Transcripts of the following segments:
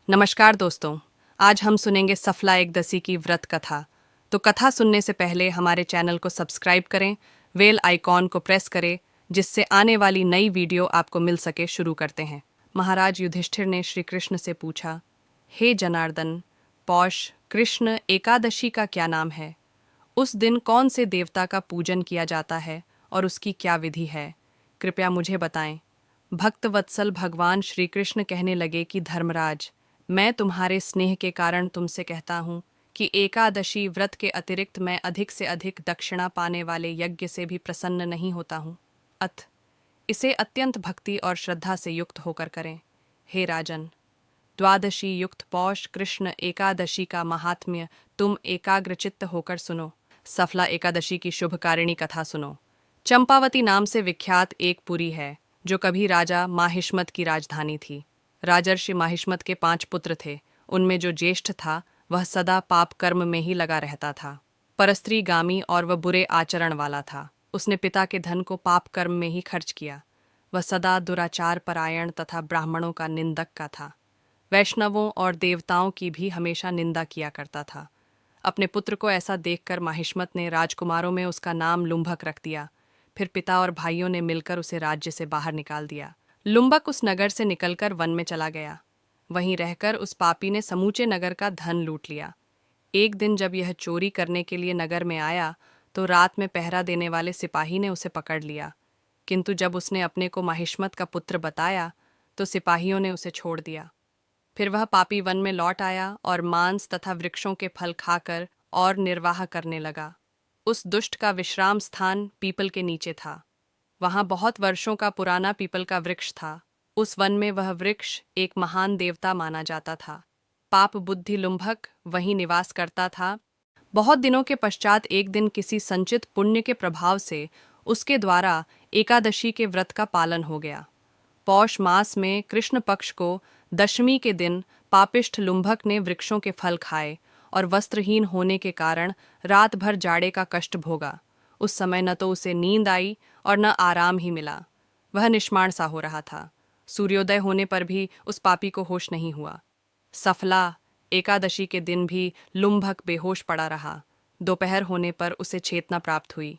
नमस्कार दोस्तों। आज हम सुनेंगे सफला एकदशी की व्रत कथा। तो कथा सुनने से पहले हमारे चैनल को सब्सक्राइब करें, बेल आइकॉन को प्रेस करें, जिससे आने वाली नई वीडियो आपको मिल सके। शुरू करते हैं। महाराज युधिष्ठिर ने श्री कृष्ण से पूछा, हे जनार्दन, पौष कृष्ण एकादशी का क्या नाम है? उस दिन कौन से देवता का पूजन किया जाता है और उसकी क्या विधि है? कृपया मुझे बताएं। भक्त वत्सल भगवान श्री कृष्ण कहने लगे कि धर्मराज, मैं तुम्हारे स्नेह के कारण तुमसे कहता हूँ कि एकादशी व्रत के अतिरिक्त मैं अधिक से अधिक दक्षिणा पाने वाले यज्ञ से भी प्रसन्न नहीं होता हूँ। इसे अत्यंत भक्ति और श्रद्धा से युक्त होकर करें। हे राजन, द्वादशी युक्त पौष कृष्ण एकादशी का महात्म्य तुम एकाग्रचित्त होकर सुनो। सफला एकादशी की शुभकारिणी कथा सुनो। चंपावती नाम से विख्यात एक पुरी है जो कभी राजा माहिष्मत की राजधानी थी। राजर्षि माहिष्मत के 5 पुत्र थे। उनमें जो ज्येष्ठ था वह सदा पाप कर्म में ही लगा रहता था। परस्त्रीगामी और वह बुरे आचरण वाला था। उसने पिता के धन को पाप कर्म में ही खर्च किया। वह सदा दुराचार परायण तथा ब्राह्मणों का निंदक का था। वैष्णवों और देवताओं की भी हमेशा निंदा किया करता था। अपने पुत्र को ऐसा देखकर माहिष्मत ने राजकुमारों में उसका नाम लुम्भक रख दिया। फिर पिता और भाइयों ने मिलकर उसे राज्य से बाहर निकाल दिया। लुम्बक उस नगर से निकलकर वन में चला गया। वहीं रहकर उस पापी ने समूचे नगर का धन लूट लिया। एक दिन जब यह चोरी करने के लिए नगर में आया तो रात में पहरा देने वाले सिपाही ने उसे पकड़ लिया। किंतु जब उसने अपने को माहिष्मत का पुत्र बताया तो सिपाहियों ने उसे छोड़ दिया। फिर वह पापी वन में लौट आया और मांस तथा वृक्षों के फल खाकर और निर्वाह करने लगा। उस दुष्ट का विश्राम स्थान पीपल के नीचे था। वहां बहुत वर्षों का पुराना पीपल का वृक्ष था। उस वन में वह वृक्ष एक महान देवता माना जाता था। पाप बुद्धि लुम्भक वहीं निवास करता था। बहुत दिनों के पश्चात एक दिन किसी संचित पुण्य के प्रभाव से उसके द्वारा एकादशी के व्रत का पालन हो गया। पौष मास में कृष्ण पक्ष को दशमी के दिन पापिष्ठ लुम्भक ने वृक्षों के फल खाए और वस्त्रहीन होने के कारण रात भर जाड़े का कष्ट भोगा। उस समय न तो उसे नींद आई और न आराम ही मिला। वह निष्माण सा हो रहा था। सूर्योदय होने पर भी उस पापी को होश नहीं हुआ। सफला एकादशी के दिन भी लुम्भक बेहोश पड़ा रहा। दोपहर होने पर उसे चेतना प्राप्त हुई।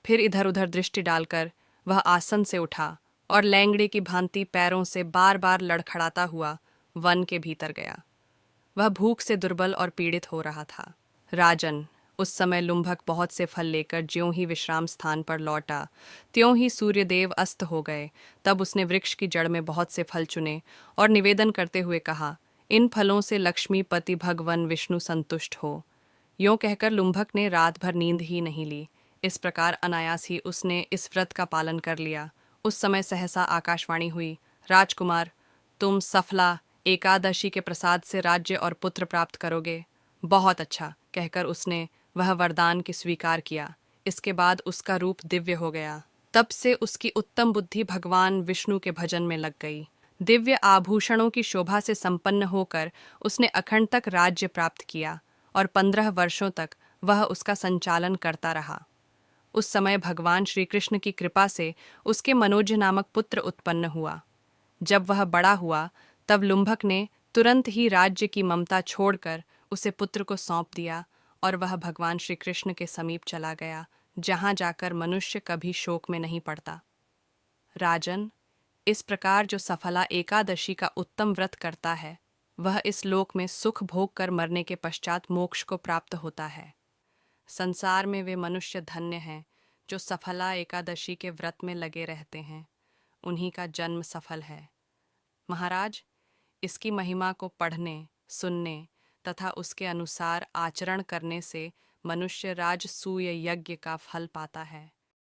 फिर इधर उधर दृष्टि डालकर वह आसन से उठा और लैंगड़े की भांति पैरों से बार बार लड़खड़ाता हुआ वन के भीतर गया। वह भूख से दुर्बल और पीड़ित हो रहा था। राजन, उस समय लुम्भक बहुत से फल लेकर ज्यों ही विश्राम स्थान पर लौटा त्यों ही सूर्यदेव अस्त हो गए। तब उसने वृक्ष की जड़ में बहुत से फल चुने और निवेदन करते हुए कहा, इन फलों से लक्ष्मीपति भगवान विष्णु संतुष्ट हो। यों कहकर लुम्भक ने रात भर नींद ही नहीं ली। इस प्रकार अनायास ही उसने इस व्रत का पालन कर लिया। उस समय सहसा आकाशवाणी हुई, राजकुमार, तुम सफला एकादशी के प्रसाद से राज्य और पुत्र प्राप्त करोगे। बहुत अच्छा कहकर उसने वह वरदान की स्वीकार किया। इसके बाद उसका रूप दिव्य हो गया। तब से उसकी उत्तम बुद्धि भगवान विष्णु के भजन में लग गई। दिव्य आभूषणों की शोभा से संपन्न होकर उसने अखंड तक राज्य प्राप्त किया और 15 वर्षों तक वह उसका संचालन करता रहा। उस समय भगवान श्री कृष्ण की कृपा से उसके मनोज नामक पुत्र उत्पन्न हुआ। जब वह बड़ा हुआ तब लुम्भक ने तुरंत ही राज्य की ममता छोड़कर उसे पुत्र को सौंप दिया और वह भगवान श्री कृष्ण के समीप चला गया, जहाँ जाकर मनुष्य कभी शोक में नहीं पड़ता। राजन, इस प्रकार जो सफला एकादशी का उत्तम व्रत करता है वह इस लोक में सुख भोग कर मरने के पश्चात मोक्ष को प्राप्त होता है। संसार में वे मनुष्य धन्य हैं जो सफला एकादशी के व्रत में लगे रहते हैं। उन्हीं का जन्म सफल है। महाराज, इसकी महिमा को पढ़ने, सुनने तथा उसके अनुसार आचरण करने से मनुष्य राजसूय यज्ञ का फल पाता है।